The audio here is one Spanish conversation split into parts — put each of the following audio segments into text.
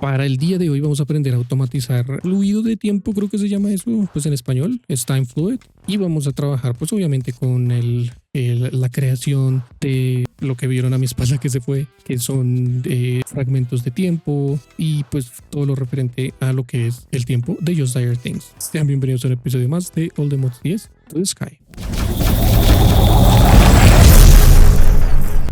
Para el día de hoy vamos a aprender a automatizar fluido de tiempo, creo que se llama eso, pues en español es Time Fluid, y vamos a trabajar pues obviamente con la creación de lo que vieron a mi espalda que se fue, que son fragmentos de tiempo y pues todo lo referente a lo que es el tiempo de Just Dire Things. Sean bienvenidos a un episodio más de All the Mods 10 to the Sky.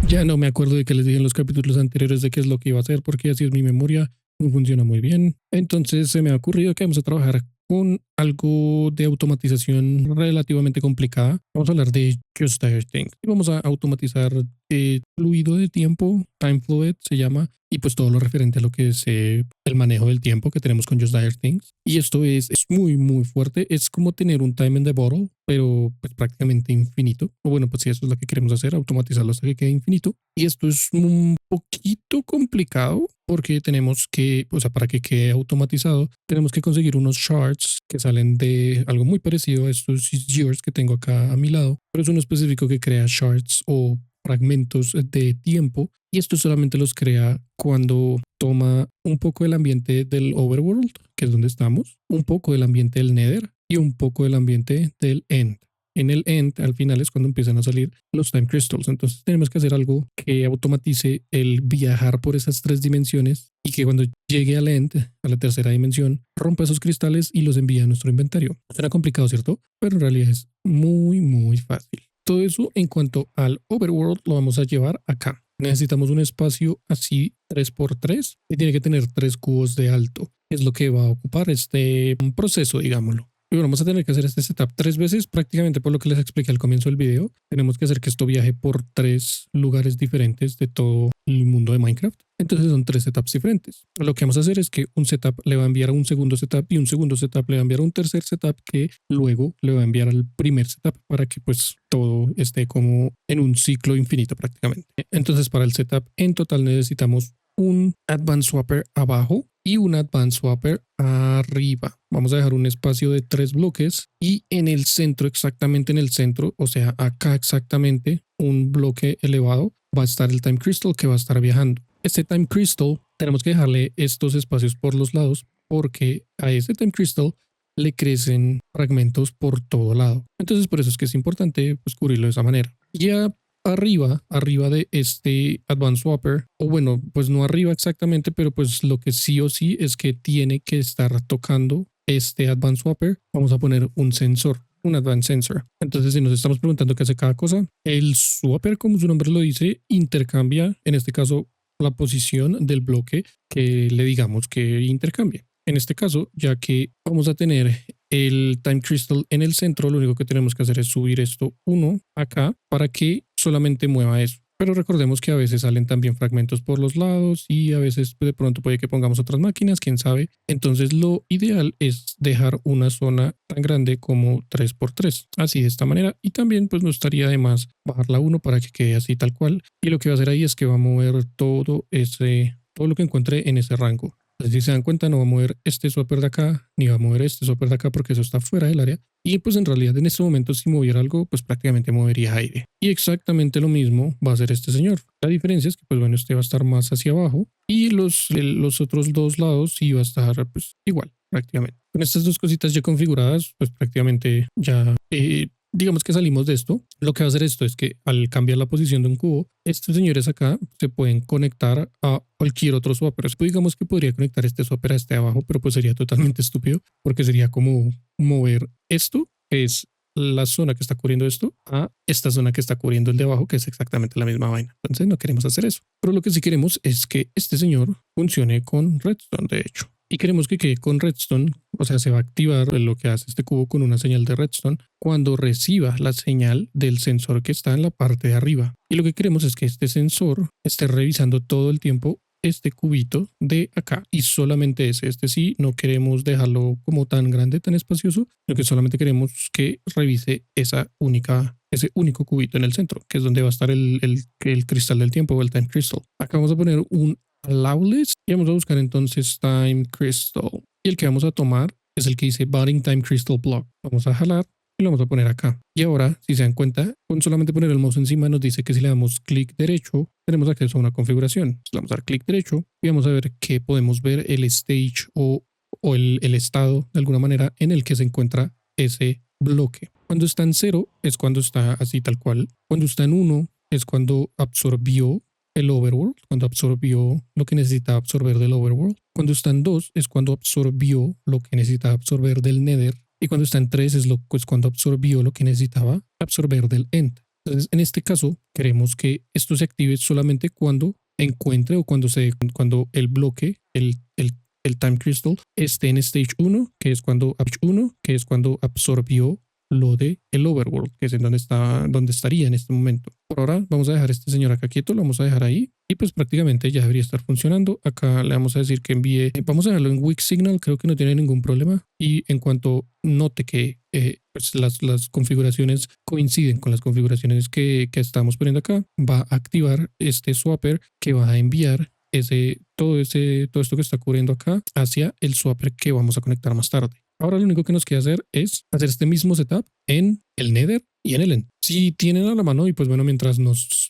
Ya no me acuerdo de que les dije en los capítulos anteriores de qué es lo que iba a hacer, porque así es mi memoria, no funciona muy bien. Entonces se me ha ocurrido que vamos a trabajar con algo de automatización relativamente complicada. Vamos a hablar de Just Dire Things y vamos a automatizar fluido de tiempo, Time Fluid se llama, y pues todo lo referente a lo que es el manejo del tiempo que tenemos con Just Dire Things. Y esto es muy fuerte, es como tener un time in the bottle, pero pues prácticamente infinito. O bueno, pues si eso es lo que queremos hacer, automatizarlo hasta que quede infinito. Y esto es un poquito complicado porque tenemos que, o sea, para que quede automatizado, tenemos que conseguir unos shards que salen de algo muy parecido a estos gears que tengo acá a mi lado, pero es uno específico que crea shards o fragmentos de tiempo, y esto solamente los crea cuando toma un poco del ambiente del overworld, que es donde estamos, un poco del ambiente del nether y un poco del ambiente del end. En el end, al final, es cuando empiezan a salir los time crystals. Entonces tenemos que hacer algo que automatice el viajar por esas tres dimensiones y que cuando llegue al end, a la tercera dimensión, rompa esos cristales y los envíe a nuestro inventario. Suena complicado, ¿cierto? Pero en realidad es muy fácil. Todo eso en cuanto al overworld lo vamos a llevar acá. Necesitamos un espacio así 3x3 y tiene que tener 3 cubos de alto. Es lo que va a ocupar este proceso, digámoslo. Y bueno, vamos a tener que hacer este setup 3 veces, prácticamente por lo que les expliqué al comienzo del video. Tenemos que hacer que esto viaje por 3 lugares diferentes de todo el mundo de Minecraft. Entonces son 3 setups diferentes. Lo que vamos a hacer es que un setup le va a enviar a un segundo setup y un segundo setup le va a enviar a un tercer setup que luego le va a enviar al primer setup para que pues todo esté como en un ciclo infinito prácticamente. Entonces para el setup en total necesitamos un Advanced Swapper abajo y un Advanced Swapper arriba. Vamos a dejar un espacio de 3 bloques y en el centro, exactamente en el centro, o sea, acá exactamente un bloque elevado, va a estar el Time Crystal que va a estar viajando. Este Time Crystal tenemos que dejarle estos espacios por los lados porque a ese Time Crystal le crecen fragmentos por todo lado. Entonces por eso es que es importante pues, cubrirlo de esa manera. Ya arriba de este Advanced Swapper, o bueno, pues no arriba exactamente, pero pues lo que sí o sí es que tiene que estar tocando este Advanced Swapper. Vamos a poner un sensor, un Advanced Sensor. Entonces, si nos estamos preguntando qué hace cada cosa, el Swapper, como su nombre lo dice, intercambia, en este caso, la posición del bloque que le digamos que intercambie. En este caso, ya que vamos a tener el Time Crystal en el centro, lo único que tenemos que hacer es subir esto 1 acá para que solamente mueva eso. Pero recordemos que a veces salen también fragmentos por los lados y a veces de pronto puede que pongamos otras máquinas, quién sabe. Entonces lo ideal es dejar una zona tan grande como 3x3, así de esta manera. Y también pues no estaría de más bajar la 1 para que quede así tal cual. Y lo que va a hacer ahí es que va a mover todo lo que encuentre en ese rango. Entonces, si se dan cuenta, no va a mover este swapper de acá, ni va a mover este swapper de acá porque eso está fuera del área. Y pues en realidad en este momento si moviera algo, pues prácticamente movería aire. Y exactamente lo mismo va a hacer este señor. La diferencia es que pues bueno, este va a estar más hacia abajo y los otros dos lados sí va a estar pues igual prácticamente. Con estas dos cositas ya configuradas, pues prácticamente ya digamos que salimos de esto. Lo que va a hacer esto es que al cambiar la posición de un cubo, estos señores acá se pueden conectar a cualquier otro swapper. Pues digamos que podría conectar este swapper a este de abajo, pero pues sería totalmente estúpido porque sería como mover esto, que es la zona que está cubriendo esto, a esta zona que está cubriendo el de abajo, que es exactamente la misma vaina. Entonces no queremos hacer eso. Pero lo que sí queremos es que este señor funcione con redstone, de hecho. Y queremos que quede con redstone, o sea, se va a activar lo que hace este cubo con una señal de redstone cuando reciba la señal del sensor que está en la parte de arriba. Y lo que queremos es que este sensor esté revisando todo el tiempo este cubito de acá y solamente este sí, no queremos dejarlo como tan grande, tan espacioso, sino que solamente queremos que revise ese único cubito en el centro, que es donde va a estar el cristal del tiempo o el time crystal. Acá vamos a poner un allowless y vamos a buscar entonces time crystal y el que vamos a tomar es el que dice Budding Time Crystal Block. Vamos a jalar y lo vamos a poner acá. Y ahora, si se dan cuenta, con solamente poner el mouse encima nos dice que si le damos clic derecho, tenemos acceso a una configuración. Entonces, le vamos a dar clic derecho y vamos a ver que podemos ver el stage o el estado de alguna manera en el que se encuentra ese bloque. Cuando está en 0 es cuando está así tal cual. Cuando está en 1 es cuando absorbió el overworld, cuando absorbió lo que necesitaba absorber del overworld. Cuando está en 2 es cuando absorbió lo que necesitaba absorber del nether. Y cuando está en 3 es cuando absorbió lo que necesitaba absorber del end. Entonces, en este caso, queremos que esto se active solamente cuando encuentre o cuando el bloque, el Time Crystal, esté en Stage 1, que es cuando absorbió lo de el overworld, que es en donde estaría en este momento. Por ahora vamos a dejar a este señor acá quieto, lo vamos a dejar ahí y pues prácticamente ya debería estar funcionando. Acá le vamos a decir que envíe, vamos a dejarlo en Weak Signal, creo que no tiene ningún problema, y en cuanto note que pues las configuraciones coinciden con las configuraciones que estamos poniendo acá, va a activar este swapper que va a enviar todo esto que está cubriendo acá hacia el swapper que vamos a conectar más tarde. Ahora lo único que nos queda hacer es hacer este mismo setup en el Nether y en el End. Si tienen a la mano y pues bueno, mientras nos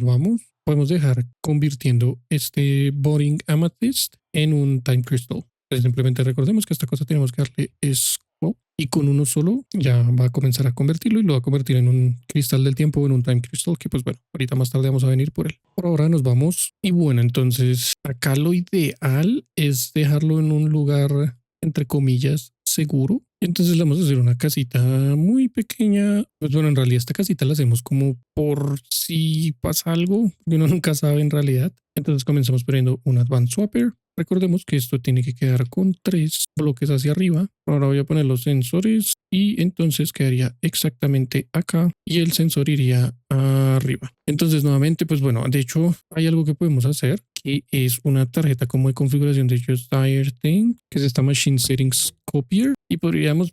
vamos, podemos dejar convirtiendo este Boring Amethyst en un Time Crystal. Entonces simplemente recordemos que esta cosa tenemos que darle Scroll y con uno solo ya va a comenzar a convertirlo y lo va a convertir en un cristal del tiempo o en un Time Crystal que pues bueno, ahorita más tarde vamos a venir por él. Por ahora nos vamos y bueno, entonces acá lo ideal es dejarlo en un lugar entre comillas seguro. Entonces le vamos a hacer una casita muy pequeña. Pues bueno, en realidad esta casita la hacemos como por si pasa algo, que uno nunca sabe en realidad. Entonces comenzamos poniendo un Advanced Swapper. Recordemos que esto tiene que quedar con 3 bloques hacia arriba. Ahora voy a poner los sensores y entonces quedaría exactamente acá y el sensor iría arriba. Entonces nuevamente, pues bueno, de hecho hay algo que podemos hacer que es una tarjeta como de configuración de Just Dire Thing, que es esta Machine Settings Copier, y podríamos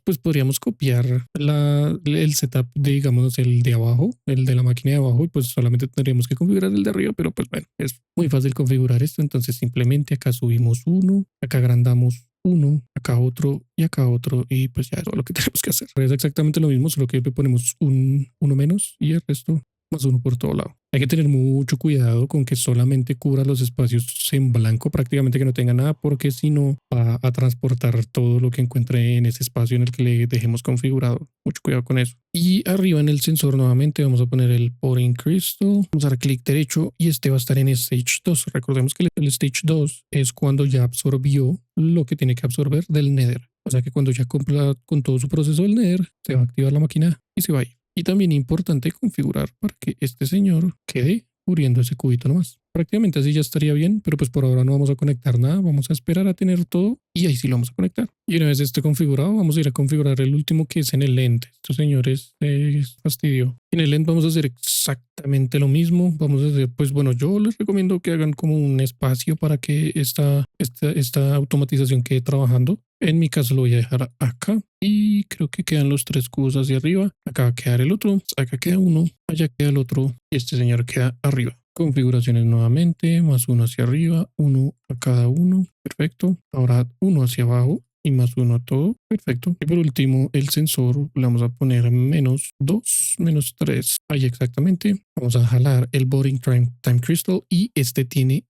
copiar el setup de, digamos, el de abajo, el de la máquina de abajo, y pues solamente tendríamos que configurar el de arriba, pero pues bueno, es muy fácil configurar esto, entonces simplemente acá subimos uno, acá agrandamos uno, acá otro y acá otro, y pues ya es todo lo que tenemos que hacer. Es exactamente lo mismo, solo que le ponemos uno menos y el resto más uno por todo lado. Hay que tener mucho cuidado con que solamente cubra los espacios en blanco, prácticamente que no tenga nada, porque si no va a transportar todo lo que encuentre en ese espacio en el que le dejemos configurado. Mucho cuidado con eso. Y arriba en el sensor nuevamente vamos a poner el Pouring Crystal, vamos a dar clic derecho y este va a estar en Stage 2. Recordemos que el Stage 2 es cuando ya absorbió lo que tiene que absorber del Nether. O sea que cuando ya cumpla con todo su proceso del Nether, se va a activar la máquina y se va a ir. Y también importante configurar para que este señor quede cubriendo ese cubito nomás. Prácticamente así ya estaría bien, pero pues por ahora no vamos a conectar nada, vamos a esperar a tener todo y ahí sí lo vamos a conectar. Y una vez esté configurado, vamos a ir a configurar el último que es en el end. Estos señores fastidio. En el end vamos a hacer exactamente lo mismo. Vamos a hacer, pues bueno, yo les recomiendo que hagan como un espacio para que esta automatización quede trabajando. En mi caso lo voy a dejar acá y creo que quedan los 3 cubos hacia arriba. Acá va a quedar el otro, acá queda uno, allá queda el otro y este señor queda arriba. Configuraciones nuevamente, más uno hacia arriba, uno a cada uno, perfecto. Ahora uno hacia abajo y más uno a todo, perfecto. Y por último, el sensor le vamos a poner -2, -3, ahí exactamente. Vamos a jalar el Boring Time Crystal y este tiene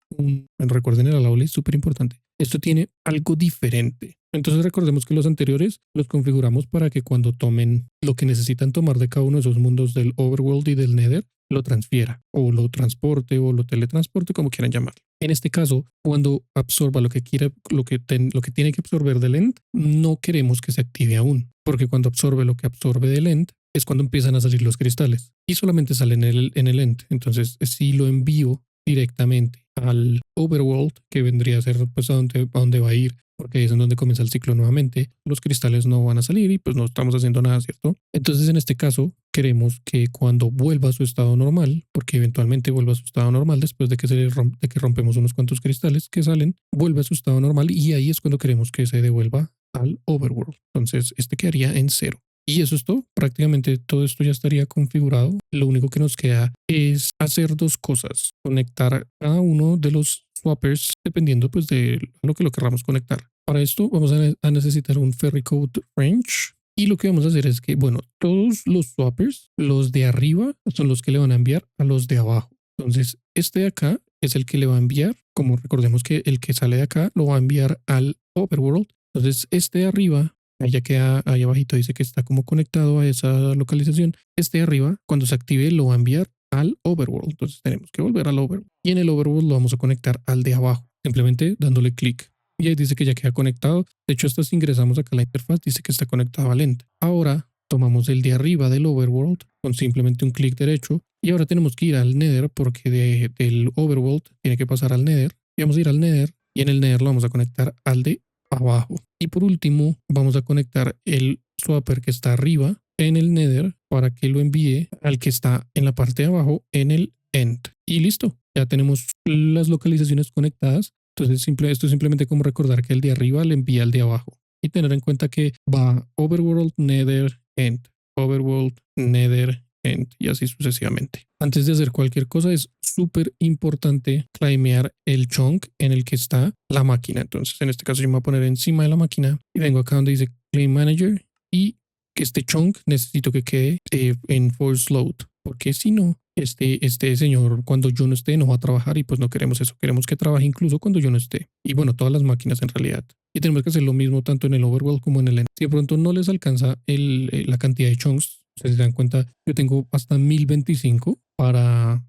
recuerden el alable, es súper importante. Esto tiene algo diferente. Entonces recordemos que los anteriores los configuramos para que cuando tomen lo que necesitan tomar de cada uno de esos mundos del Overworld y del Nether, lo transfiera o lo transporte o lo teletransporte, como quieran llamarlo. En este caso, cuando absorba lo que quiera, lo que tiene que absorber del End, no queremos que se active aún, porque cuando absorbe lo que absorbe del End es cuando empiezan a salir los cristales y solamente salen en el End. Entonces, si lo envío directamente al Overworld, que vendría a ser pues a donde va a ir, porque es en donde comienza el ciclo nuevamente, los cristales no van a salir y pues no estamos haciendo nada, ¿cierto? Entonces en este caso queremos que cuando vuelva a su estado normal, porque eventualmente vuelva a su estado normal después de que de que rompemos unos cuantos cristales que salen, vuelve a su estado normal y ahí es cuando queremos que se devuelva al Overworld. Entonces este quedaría en 0. Y eso es todo. Prácticamente todo esto ya estaría configurado. Lo único que nos queda es hacer 2 cosas. Conectar cada uno de los swappers dependiendo pues de lo que lo querramos conectar. Para esto vamos a necesitar un Ferry Code Range Y lo que vamos a hacer es que, bueno, todos los swappers, los de arriba, son los que le van a enviar a los de abajo. Entonces, este de acá es el que le va a enviar, como recordemos que el que sale de acá lo va a enviar al overworld. Entonces, este de arriba, ya queda ahí abajito, dice que está como conectado a esa localización. Este de arriba, cuando se active, lo va a enviar al overworld. Entonces, tenemos que volver al overworld. Y en el overworld lo vamos a conectar al de abajo, simplemente dándole clic. Y ahí dice que ya queda conectado. De hecho, hasta si ingresamos acá a la interfaz, dice que está conectado a lente. Ahora tomamos el de arriba del overworld con simplemente un clic derecho. Y ahora tenemos que ir al nether porque del overworld tiene que pasar al nether. Y vamos a ir al nether y en el nether lo vamos a conectar al de abajo. Y por último, vamos a conectar el swapper que está arriba en el nether para que lo envíe al que está en la parte de abajo en el end. Y listo, ya tenemos las localizaciones conectadas. Entonces, esto es simplemente como recordar que el de arriba le envía al de abajo y tener en cuenta que va overworld, nether, end, overworld, nether, end y así sucesivamente. Antes de hacer cualquier cosa es súper importante claimear el chunk en el que está la máquina. Entonces, en este caso yo me voy a poner encima de la máquina y vengo acá donde dice claim manager y que este chunk necesito que quede en force load, porque si no, este señor cuando yo no esté no va a trabajar y pues no queremos eso, queremos que trabaje incluso cuando yo no esté. Y bueno, todas las máquinas en realidad. Y tenemos que hacer lo mismo tanto en el overworld como en el end. Si de pronto no les alcanza la cantidad de chunks, si se dan cuenta, yo tengo hasta 1025 para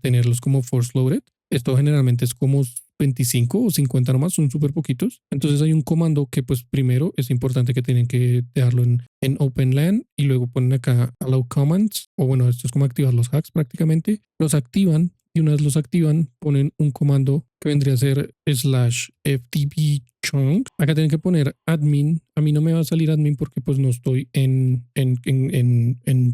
tenerlos como force loaded. Esto generalmente es como 25 o 50 nomás, son súper poquitos. Entonces hay un comando que pues primero es importante que tienen que dejarlo en open LAN y luego ponen acá allow commands, o bueno, esto es como activar los hacks prácticamente. Los activan y una vez los activan ponen un comando que vendría a ser /ftp chunk. Acá tienen que poner admin. A mí no me va a salir admin porque pues no estoy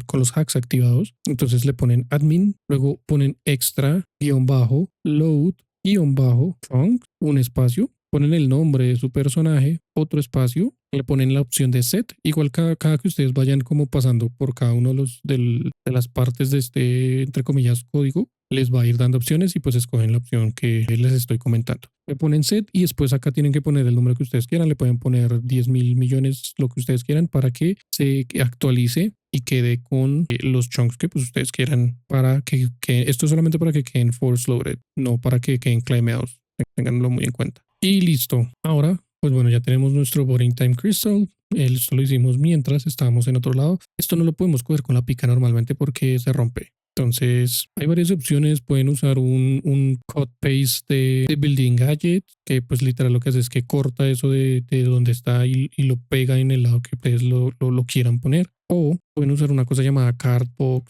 con los hacks activados. Entonces le ponen admin, luego ponen extra guión bajo load guión bajo chunk, un espacio, ponen el nombre de su personaje, otro espacio, le ponen la opción de set. Igual cada que ustedes vayan como pasando por cada uno de de las partes de este, entre comillas, código, les va a ir dando opciones y pues escogen la opción que les estoy comentando. Le ponen set y después acá tienen que poner el número que ustedes quieran. Le pueden poner 10.000 millones, lo que ustedes quieran, para que se actualice y quede con los chunks que pues ustedes quieran, para que esto es solamente para que queden force loaded, no para que queden claimeados. Tenganlo muy en cuenta. Y listo. Ahora, pues bueno, ya tenemos nuestro boarding time crystal. Esto lo hicimos mientras estábamos en otro lado. Esto no lo podemos coger con la pica normalmente porque se rompe. Entonces, hay varias opciones. Pueden usar un cut paste de building gadget, que pues literal lo que hace es que corta eso de donde está y lo pega en el lado que ustedes lo quieran poner. O pueden usar una cosa llamada cardboard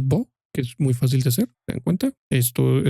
box, que es muy fácil de hacer. ¿Se dan cuenta? Esto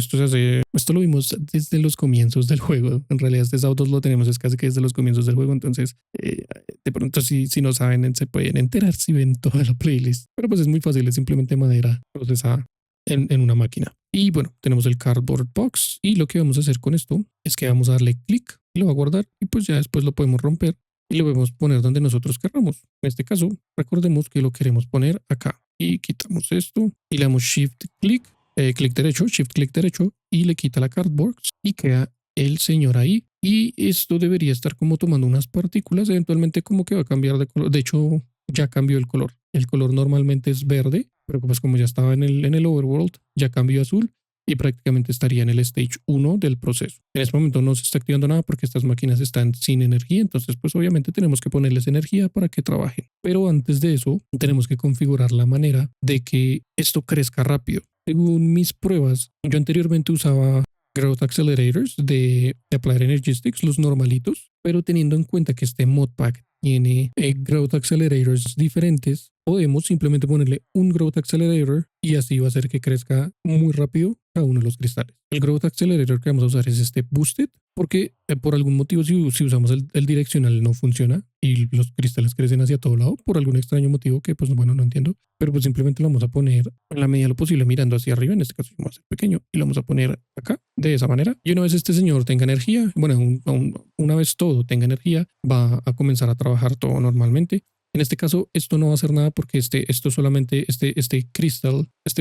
lo vimos desde los comienzos del juego. En realidad, este autos lo tenemos es casi que desde los comienzos del juego. Entonces, de pronto, si no saben, se pueden enterar si ven toda la playlist. Pero pues es muy fácil, es simplemente madera procesada en una máquina. Y bueno, tenemos el cardboard box. Y lo que vamos a hacer con esto es que vamos a darle clic y lo va a guardar. Y pues ya después lo podemos romper y lo podemos poner donde nosotros queramos. En este caso, recordemos que lo queremos poner acá. Y quitamos esto y le damos shift clic, clic derecho, shift clic derecho y le quita la cardboard y queda el señor ahí. Y esto debería estar como tomando unas partículas, eventualmente como que va a cambiar de color. De hecho, ya cambió el color. El color normalmente es verde, pero pues como ya estaba en el overworld, ya cambió a azul y prácticamente estaría en el stage 1 del proceso. En este momento no se está activando nada porque estas máquinas están sin energía, entonces pues obviamente tenemos que ponerles energía para que trabajen. Pero antes de eso tenemos que configurar la manera de que esto crezca rápido. Según mis pruebas, yo anteriormente usaba Growth Accelerators de Applied Energistics, los normalitos, pero teniendo en cuenta que este modpack tiene Growth Accelerators diferentes, podemos simplemente ponerle un Growth Accelerator y así va a hacer que crezca muy rápido cada uno de los cristales. El Growth Accelerator que vamos a usar es este Boosted, porque por algún motivo si usamos el direccional no funciona y los cristales crecen hacia todo lado, por algún extraño motivo que pues bueno, no entiendo, pero pues simplemente lo vamos a poner en la medida de lo posible mirando hacia arriba, en este caso vamos a hacer pequeño y lo vamos a poner acá de esa manera. Y una vez este señor tenga energía, bueno, una vez todo tenga energía, va a comenzar a trabajar todo normalmente. En este caso, esto no va a hacer nada porque esto solamente, este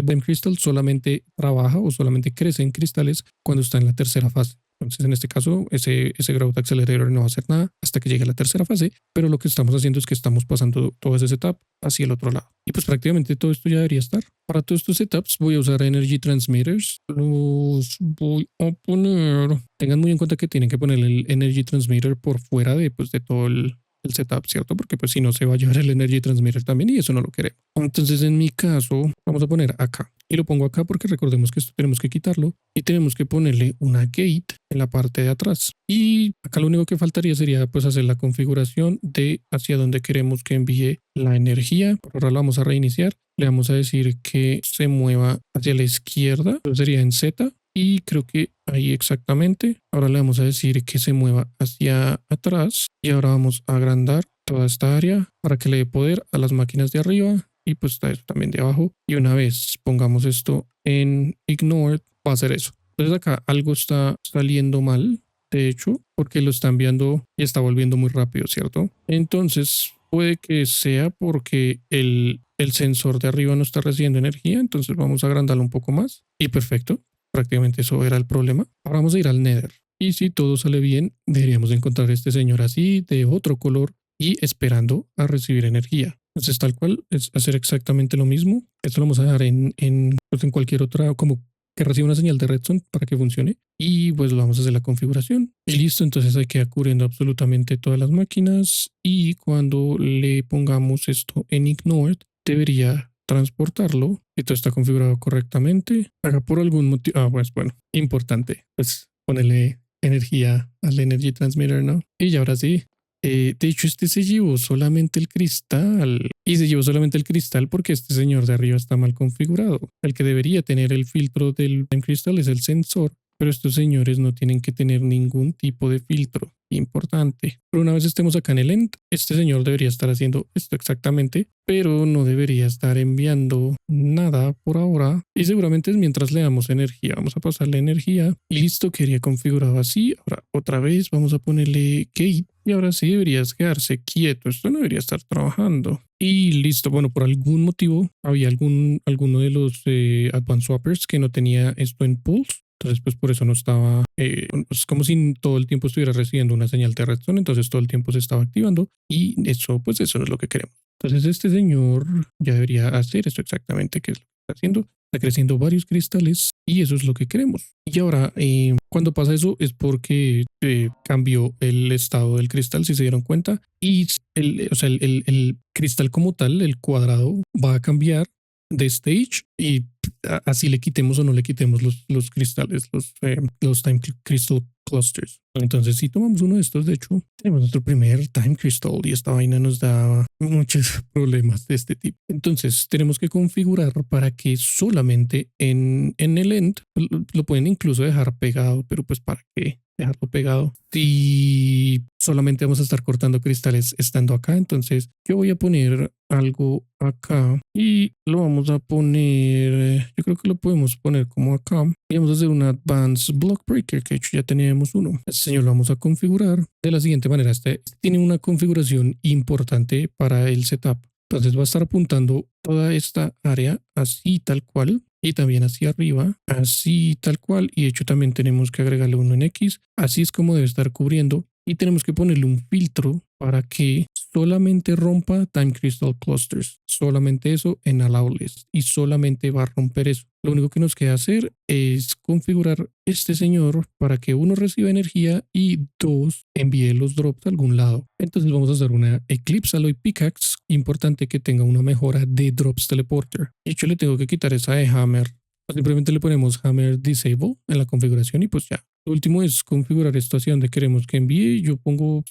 Blame Crystal solamente trabaja o solamente crece en cristales cuando está en la tercera fase. Entonces, en este caso, ese Growth Accelerator no va a hacer nada hasta que llegue a la tercera fase, pero lo que estamos haciendo es que estamos pasando todo ese setup hacia el otro lado. Y pues prácticamente todo esto ya debería estar. Para todos estos setups voy a usar Energy Transmitters. Los voy a poner. Tengan muy en cuenta que tienen que poner el Energy Transmitter por fuera de, pues, de todo el setup, ¿cierto? Porque pues si no se va a llevar el Energy Transmitter también y eso no lo queremos. Entonces en mi caso vamos a poner acá y lo pongo acá porque recordemos que esto tenemos que quitarlo y tenemos que ponerle una gate en la parte de atrás y acá lo único que faltaría sería pues hacer la configuración de hacia dónde queremos que envíe la energía. Por ahora lo vamos a reiniciar, le vamos a decir que se mueva hacia la izquierda, entonces sería en Z. Y creo que ahí exactamente. Ahora le vamos a decir que se mueva hacia atrás. Y ahora vamos a agrandar toda esta área para que le dé poder a las máquinas de arriba. Y pues está eso también de abajo. Y una vez pongamos esto en Ignore, va a hacer eso. Entonces acá algo está saliendo mal. De hecho, porque lo está enviando y está volviendo muy rápido, ¿cierto? Entonces puede que sea porque el sensor de arriba no está recibiendo energía. Entonces vamos a agrandarlo un poco más. Y perfecto. Prácticamente eso era el problema. Ahora vamos a ir al Nether. Y si todo sale bien, deberíamos encontrar a este señor así, de otro color, y esperando a recibir energía. Entonces tal cual es hacer exactamente lo mismo. Esto lo vamos a dejar pues, en cualquier otra, como que reciba una señal de redstone para que funcione. Y pues lo vamos a hacer la configuración. Y listo, entonces hay que ir cubriendo absolutamente todas las máquinas. Y cuando le pongamos esto en Ignored, debería transportarlo y todo está configurado correctamente. Acá por algún motivo, pues bueno, importante, pues ponerle energía al Energy Transmitter, ¿no? Y ya ahora sí. De hecho, este se llevó solamente el cristal y se llevó solamente el cristal porque este señor de arriba está mal configurado. El que debería tener el filtro del Time Crystal es el sensor, pero estos señores no tienen que tener ningún tipo de filtro. Importante. Pero una vez estemos acá en el end, este señor debería estar haciendo esto exactamente, pero no debería estar enviando nada por ahora. Y seguramente es mientras le damos energía. Vamos a pasarle energía. Y listo, quería configurado así. Ahora otra vez vamos a ponerle gate. Y ahora sí deberías quedarse quieto. Esto no debería estar trabajando. Y listo. Bueno, por algún motivo había alguno de los Advanced Swappers que no tenía esto en pulse. Entonces, pues por eso no estaba, es como si todo el tiempo estuviera recibiendo una señal de redstone, entonces todo el tiempo se estaba activando y eso, pues eso no es lo que queremos. Entonces este señor ya debería hacer esto exactamente, que es lo que está haciendo. Está creciendo varios cristales y eso es lo que queremos. Y ahora, cuando pasa eso es porque cambió el estado del cristal, si se dieron cuenta, y o sea, el cristal como tal, el cuadrado, va a cambiar de stage y así le quitemos o no le quitemos los cristales, los Time Crystal Clusters. Entonces, si tomamos uno de estos, de hecho, tenemos nuestro primer Time Crystal y esta vaina nos da muchos problemas de este tipo. Entonces, tenemos que configurar para que solamente en el end lo pueden incluso dejar pegado, pero pues ¿para qué dejarlo pegado? Si solamente vamos a estar cortando cristales estando acá, entonces yo voy a poner algo acá y lo vamos a poner, yo creo que lo podemos poner como acá y vamos a hacer un Advanced Block Breaker, que de hecho ya teníamos uno. Este señor lo vamos a configurar de la siguiente manera. Este tiene una configuración importante para el setup. Entonces va a estar apuntando toda esta área así tal cual y también hacia arriba, así tal cual. Y de hecho también tenemos que agregarle uno en X. Así es como debe estar cubriendo. Y tenemos que ponerle un filtro para que solamente rompa Time Crystal Clusters. Solamente eso en Allowless. Y solamente va a romper eso. Lo único que nos queda hacer es configurar este señor para que uno reciba energía y dos envíe los drops a algún lado. Entonces vamos a hacer una Eclipse Alloy Pickaxe. Importante que tenga una mejora de Drops Teleporter. De hecho le tengo que quitar esa de Hammer. Simplemente le ponemos Hammer Disable en la configuración y pues ya. Lo último es configurar esto hacia donde queremos que envíe. Yo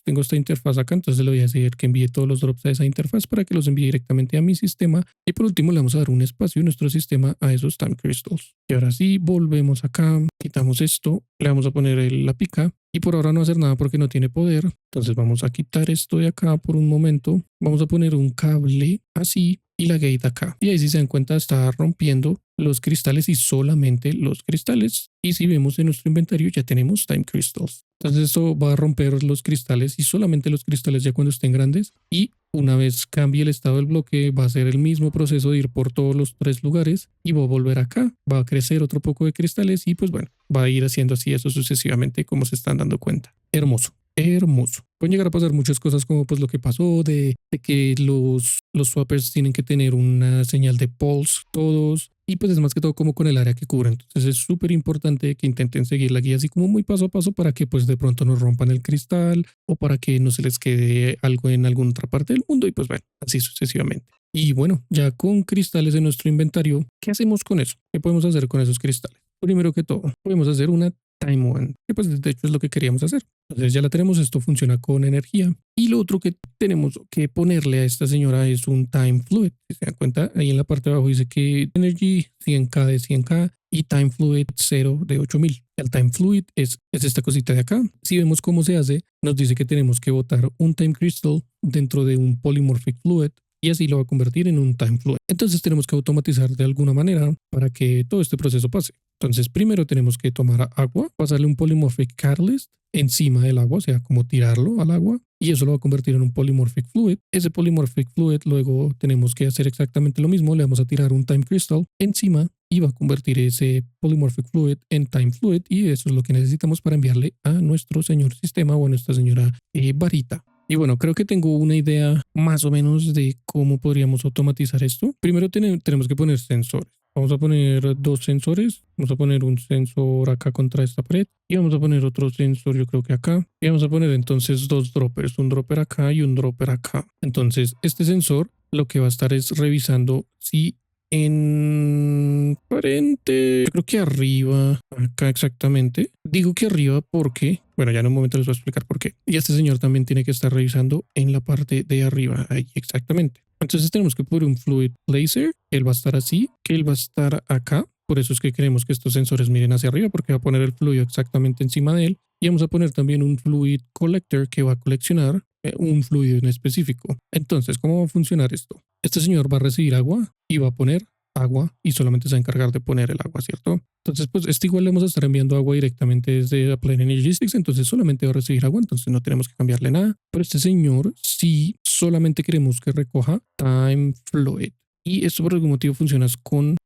tengo esta interfaz acá, entonces le voy a decir que envíe todos los drops a esa interfaz para que los envíe directamente a mi sistema. Y por último le vamos a dar un espacio en nuestro sistema a esos Time Crystals. Y ahora sí, volvemos acá, quitamos esto, le vamos a poner la pica. Y por ahora no hacer nada porque no tiene poder. Entonces vamos a quitar esto de acá por un momento. Vamos a poner un cable así y la gate acá. Y ahí si se dan cuenta está rompiendo los cristales y solamente los cristales. Y si vemos en nuestro inventario ya tenemos Time Crystals. Entonces esto va a romper los cristales y solamente los cristales ya cuando estén grandes. Y una vez cambie el estado del bloque va a ser el mismo proceso de ir por todos los tres lugares y va a volver acá. Va a crecer otro poco de cristales y pues bueno, va a ir haciendo así eso sucesivamente como se están dando cuenta. Hermoso. Hermoso. Pueden llegar a pasar muchas cosas como pues lo que pasó de que los swappers tienen que tener una señal de pulse todos y pues es más que todo como con el área que cubren. Entonces es súper importante que intenten seguir la guía así como muy paso a paso para que pues de pronto no rompan el cristal o para que no se les quede algo en alguna otra parte del mundo y pues bueno, así sucesivamente. Y bueno, ya con cristales en nuestro inventario, ¿qué hacemos con eso? ¿Qué podemos hacer con esos cristales? Primero que todo, podemos hacer una Time One, que pues de hecho es lo que queríamos hacer. Entonces ya la tenemos, esto funciona con energía. Y lo otro que tenemos que ponerle a esta señora es un Time Fluid. Si se dan cuenta, ahí en la parte de abajo dice que Energy 100k de 100k y Time Fluid 0 de 8000. El Time Fluid es esta cosita de acá. Si vemos cómo se hace, nos dice que tenemos que botar un Time Crystal dentro de un Polymorphic Fluid y así lo va a convertir en un time fluid. Entonces tenemos que automatizar de alguna manera para que todo este proceso pase. Entonces primero tenemos que tomar agua, pasarle un polymorphic catalyst encima del agua, o sea, como tirarlo al agua y eso lo va a convertir en un polymorphic fluid. Ese polymorphic fluid luego tenemos que hacer exactamente lo mismo, le vamos a tirar un time crystal encima y va a convertir ese polymorphic fluid en time fluid y eso es lo que necesitamos para enviarle a nuestro señor sistema o a nuestra señora varita. Y bueno, creo que tengo una idea más o menos de cómo podríamos automatizar esto. Primero tenemos que poner sensores. Vamos a poner dos sensores. Vamos a poner un sensor acá contra esta pared. Y vamos a poner otro sensor, yo creo que acá. Y vamos a poner entonces dos droppers. Un dropper acá y un dropper acá. Entonces, este sensor lo que va a estar es revisando si en frente, yo creo que arriba, acá exactamente. Digo que arriba porque, bueno, ya en un momento les voy a explicar por qué. Y este señor también tiene que estar revisando en la parte de arriba, ahí exactamente. Entonces tenemos que poner un fluid laser, él va a estar así, que él va a estar acá. Por eso es que queremos que estos sensores miren hacia arriba porque va a poner el fluido exactamente encima de él. Y vamos a poner también un fluid collector que va a coleccionar un fluido en específico. Entonces, ¿cómo va a funcionar esto? Este señor va a recibir agua y va a poner agua y solamente se va a encargar de poner el agua, ¿cierto? Entonces, pues este igual le vamos a estar enviando agua directamente desde Applied Energistics, entonces solamente va a recibir agua, entonces no tenemos que cambiarle nada. Pero este señor sí solamente queremos que recoja Time Fluid. Y esto por algún motivo funciona con,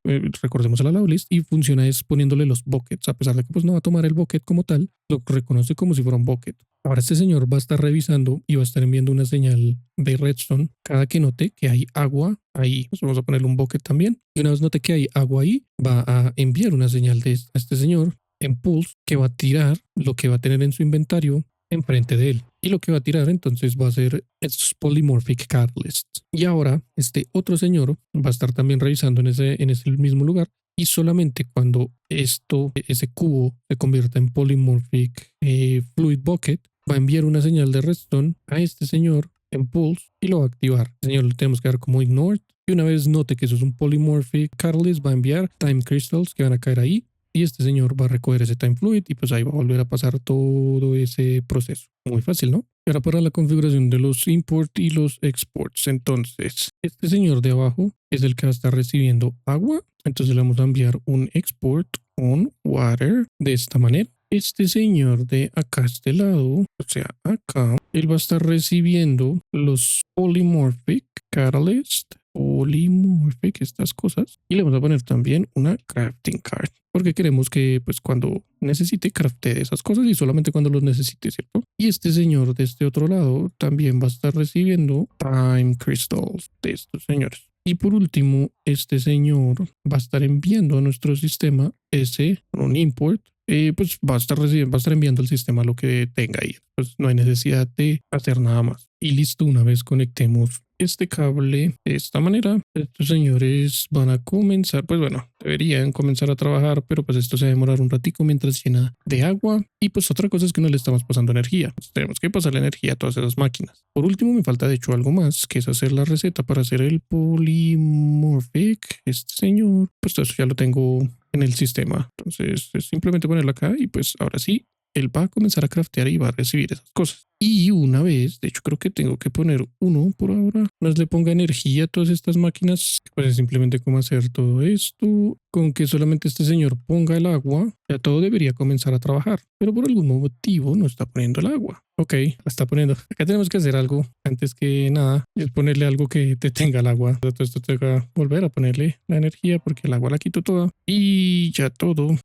recordemos a la list, y funciona es poniéndole los buckets, a pesar de que pues no va a tomar el bucket como tal, lo reconoce como si fuera un bucket. Ahora este señor va a estar revisando y va a estar enviando una señal de redstone cada que note que hay agua ahí. Pues vamos a ponerle un bucket también. Y una vez note que hay agua ahí, va a enviar una señal a este señor en pulse que va a tirar lo que va a tener en su inventario enfrente de él. Y lo que va a tirar entonces va a ser estos polymorphic catalysts. Y ahora este otro señor va a estar también revisando en ese mismo lugar. Y solamente cuando ese cubo se convierta en polymorphic fluid bucket, va a enviar una señal de redstone a este señor en pulse y lo va a activar. El señor lo tenemos que dar como ignored. Y una vez note que eso es un polymorphic catalyst, va a enviar time crystals que van a caer ahí. Y este señor va a recoger ese time fluid y pues ahí va a volver a pasar todo ese proceso. Muy fácil, ¿no? Y ahora para la configuración de los import y los exports. Entonces, este señor de abajo es el que va a estar recibiendo agua. Entonces le vamos a enviar un export on water de esta manera. Este señor de acá, este lado, o sea, acá, él va a estar recibiendo los polymorphic catalyst, polymorphic, estas cosas. Y le vamos a poner también una crafting card. Porque queremos que pues cuando necesite craftee esas cosas y solamente cuando los necesite, ¿cierto? Y este señor de este otro lado también va a estar recibiendo time crystals de estos señores. Y por último, este señor va a estar enviando a nuestro sistema un import. Pues va a estar enviando al sistema lo que tenga ahí. Pues no hay necesidad de hacer nada más. Y listo, una vez conectemos este cable de esta manera, estos señores van a comenzar, pues bueno, deberían comenzar a trabajar, pero pues esto se va a demorar un ratico mientras llena de agua. Y pues otra cosa es que no le estamos pasando energía. Pues tenemos que pasar la energía a todas esas máquinas. Por último, me falta de hecho algo más, que es hacer la receta para hacer el polymorphic. Este señor, pues todo eso ya lo tengo en el sistema. Entonces es simplemente ponerlo acá y pues ahora sí, él va a comenzar a craftear y va a recibir esas cosas. Y una vez, de hecho creo que tengo que poner uno por ahora, no le ponga energía a todas estas máquinas, pues es simplemente como hacer todo esto, con que solamente este señor ponga el agua, ya todo debería comenzar a trabajar, pero por algún motivo no está poniendo el agua. Ok, la está poniendo. Acá tenemos que hacer algo antes que nada, es ponerle algo que detenga el agua. Todo esto toca volver a ponerle la energía porque el agua la quito toda y ya todo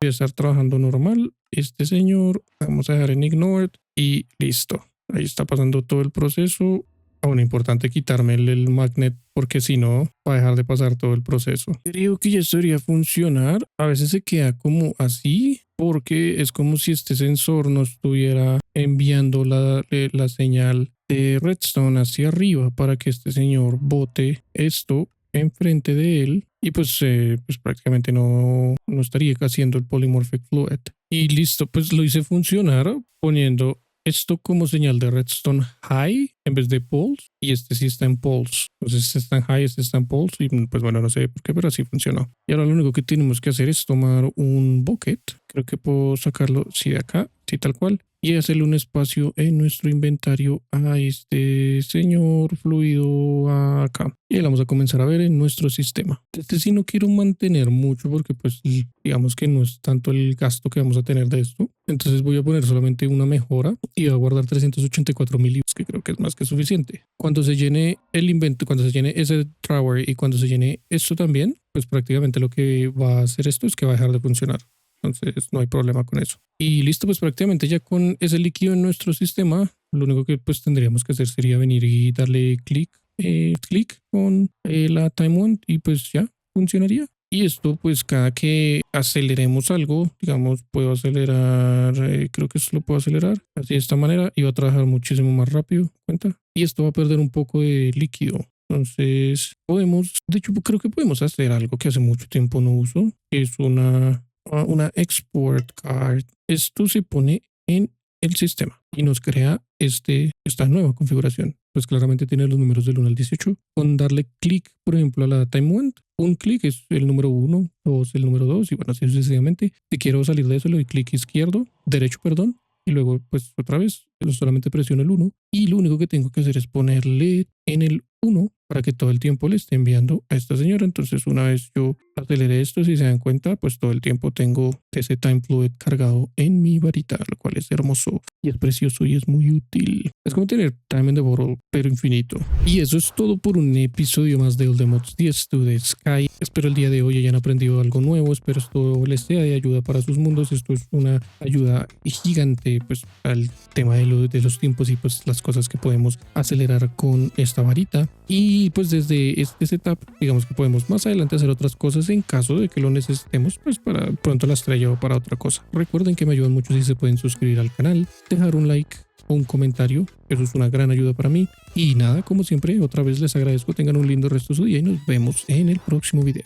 voy a estar trabajando normal. Este señor, vamos a dejar en ignored y listo. Ahí está pasando todo el proceso. Aún importante quitarme el magnet porque si no va a dejar de pasar todo el proceso. Creo que ya esto debería funcionar. A veces se queda como así porque es como si este sensor no estuviera enviando la señal de redstone hacia arriba para que este señor bote esto enfrente de él y pues prácticamente no estaría haciendo el polymorphic fluid. Y listo, pues lo hice funcionar poniendo esto como señal de redstone high en vez de pulse y este sí está en pulse. Entonces este está en high, este está en pulse y pues bueno, no sé por qué, pero así funcionó. Y ahora lo único que tenemos que hacer es tomar un bucket. Creo que puedo sacarlo, sí, de acá, sí, tal cual. Y hacerle un espacio en nuestro inventario a este señor fluido acá. Y ahí vamos a comenzar a ver en nuestro sistema. Este sí no quiero mantener mucho porque pues digamos que no es tanto el gasto que vamos a tener de esto. Entonces voy a poner solamente una mejora y voy a guardar 384 milibits, que creo que es más que suficiente. Cuando se llene el invento, cuando se llene ese drawer y cuando se llene esto también, pues prácticamente lo que va a hacer esto es que va a dejar de funcionar. Entonces no hay problema con eso. Y listo, pues prácticamente ya con ese líquido en nuestro sistema, lo único que pues tendríamos que hacer sería venir y darle clic con la time wand y pues ya funcionaría. Y esto pues cada que aceleremos algo, digamos puedo acelerar, creo que esto lo puedo acelerar así de esta manera y va a trabajar muchísimo más rápido, cuenta. Y esto va a perder un poco de líquido. Entonces podemos, de hecho creo que podemos hacer algo que hace mucho tiempo no uso, que es una export card. Esto se pone en el sistema y nos crea esta nueva configuración. Pues claramente tiene los números del 1 al 18. Con darle clic, por ejemplo, a la time wand, un clic es el número 1, 2 el número 2 y bueno, así sucesivamente. Si quiero salir de eso, le doy clic derecho, perdón, y luego pues otra vez solamente presiono el 1 y lo único que tengo que hacer es ponerle en el 1 para que todo el tiempo le esté enviando a esta señora. Entonces una vez yo acelere esto, si se dan cuenta, pues todo el tiempo tengo ese time fluid cargado en mi varita, lo cual es hermoso y es precioso y es muy útil. Es como tener Time in the Bottle, pero infinito. Y eso es todo por un episodio más de All the Mods 10 to the Sky. Espero el día de hoy hayan aprendido algo nuevo, espero esto les sea de ayuda para sus mundos. Esto es una ayuda gigante pues al tema de los tiempos y pues las cosas que podemos acelerar con esta varita. Y pues desde este setup, digamos que podemos más adelante hacer otras cosas en caso de que lo necesitemos, pues para pronto la estrella o para otra cosa. Recuerden que me ayudan mucho si se pueden suscribir al canal, dejar un like o un comentario, eso es una gran ayuda para mí. Y nada, como siempre, otra vez les agradezco, tengan un lindo resto de su día y nos vemos en el próximo video.